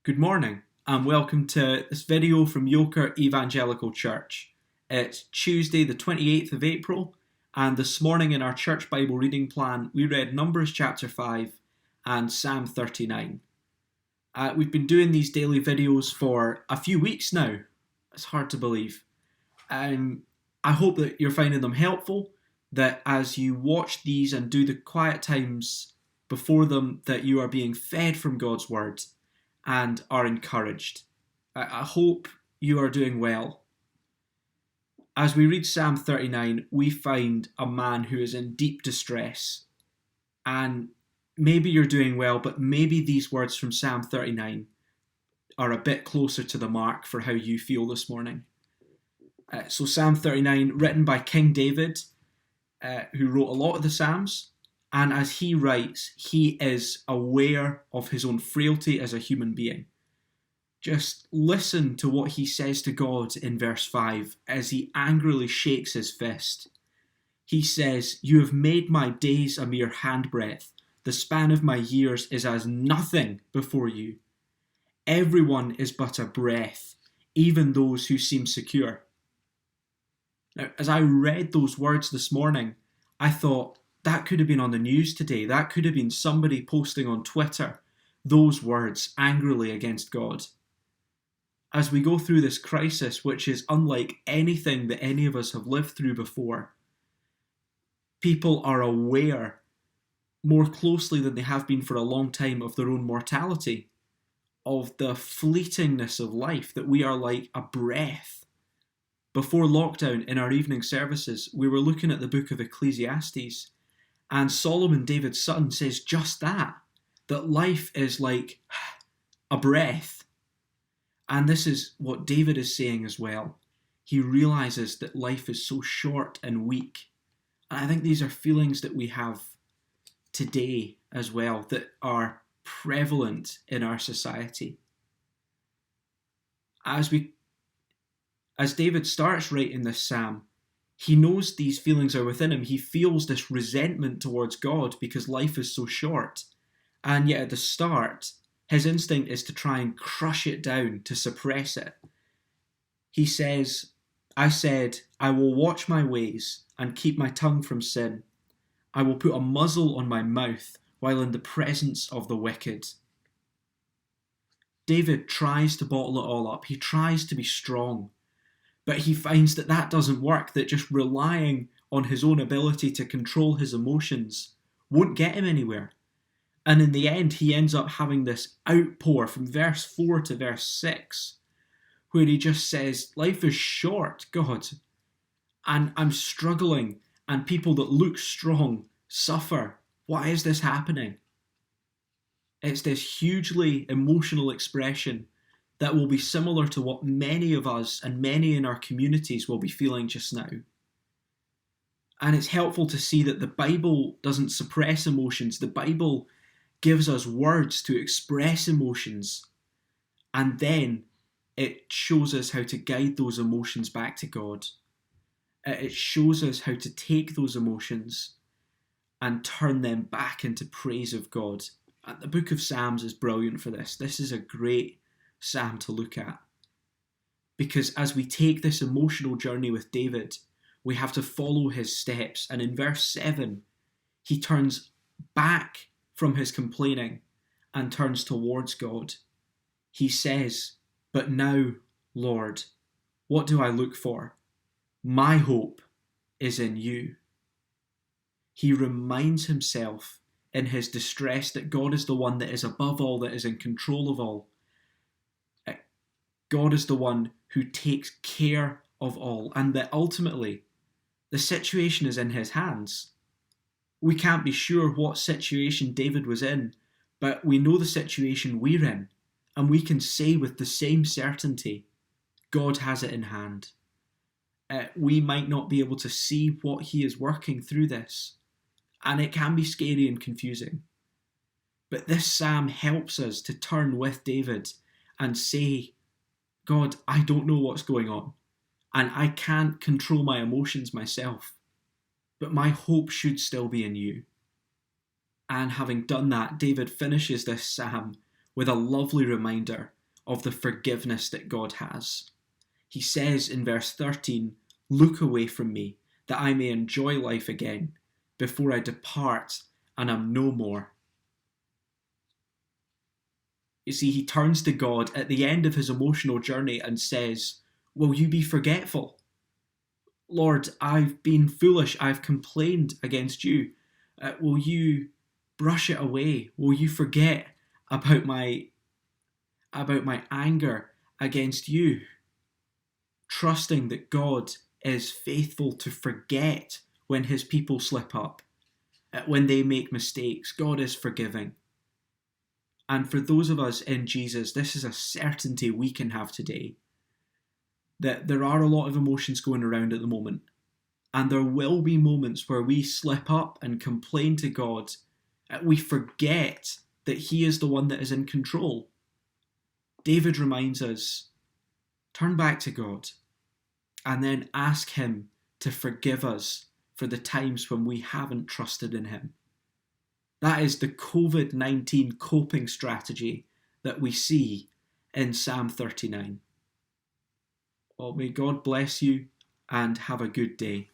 Good morning and welcome to this video from Yoker Evangelical Church. It's Tuesday the 28th of April and this morning in our church Bible reading plan we read Numbers chapter 5 and Psalm 39. We've been doing these daily videos for a few weeks now. It's hard to believe. I hope that you're finding them helpful, that as you watch these and do the quiet times before them that you are being fed from God's word and are encouraged. I hope you are doing well. As we read Psalm 39, we find a man who is in deep distress. And maybe you're doing well, but maybe these words from Psalm 39 are a bit closer to the mark for how you feel this morning. So Psalm 39, written by King David, who wrote a lot of the Psalms. And as he writes, he is aware of his own frailty as a human being. Just listen to what he says to God in verse 5 as he angrily shakes his fist. He says, "You have made my days a mere handbreadth. The span of my years is as nothing before you. Everyone is but a breath, even those who seem secure." Now, as I read those words this morning, I thought, that could have been on the news today. That could have been somebody posting on Twitter those words angrily against God. As we go through this crisis, which is unlike anything that any of us have lived through before, people are aware more closely than they have been for a long time of their own mortality, of the fleetingness of life, that we are like a breath. Before lockdown, in our evening services, we were looking at the book of Ecclesiastes. And Solomon, David's son, says just that life is like a breath. And this is what David is saying as well. He realizes that life is so short and weak. And I think these are feelings that we have today as well, that are prevalent in our society. As David starts writing this psalm, he knows these feelings are within him. He feels this resentment towards God because life is so short. And yet at the start, his instinct is to try and crush it down, to suppress it. He says, "I said, I will watch my ways and keep my tongue from sin. I will put a muzzle on my mouth while in the presence of the wicked." David tries to bottle it all up. He tries to be strong. But he finds that doesn't work, that just relying on his own ability to control his emotions won't get him anywhere. And in the end, he ends up having this outpour from verse 4 to verse 6, where he just says, life is short, God, and I'm struggling, and people that look strong suffer. Why is this happening? It's this hugely emotional expression that will be similar to what many of us and many in our communities will be feeling just now. And it's helpful to see that the Bible doesn't suppress emotions. The Bible gives us words to express emotions, and then it shows us how to guide those emotions back to God. It shows us how to take those emotions and turn them back into praise of God. And the book of Psalms is brilliant for this. This is a great psalm to look at, because as we take this emotional journey with David, we have to follow his steps. And in verse 7, he turns back from his complaining and turns towards God. He says, "But now, Lord, what do I look for? My hope is in you." He reminds himself in his distress that God is the one that is above all, that is in control of all. God is the one who takes care of all, and that ultimately the situation is in his hands. We can't be sure what situation David was in, but we know the situation we're in, and we can say with the same certainty, God has it in hand. We might not be able to see what he is working through this, and it can be scary and confusing. But this psalm helps us to turn with David and say, God, I don't know what's going on, and I can't control my emotions myself, but my hope should still be in you. And having done that, David finishes this psalm with a lovely reminder of the forgiveness that God has. He says in verse 13, "Look away from me, that I may enjoy life again, before I depart and am no more." You see, he turns to God at the end of his emotional journey and says, "Will you be forgetful? Lord, I've been foolish. I've complained against you. Will you brush it away? Will you forget about my anger against you?" Trusting that God is faithful to forget when his people slip up, when they make mistakes. God is forgiving. And for those of us in Jesus, this is a certainty we can have today, that there are a lot of emotions going around at the moment, and there will be moments where we slip up and complain to God. We forget that he is the one that is in control. David reminds us, turn back to God and then ask him to forgive us for the times when we haven't trusted in him. That is the COVID-19 coping strategy that we see in Psalm 39. Well, may God bless you and have a good day.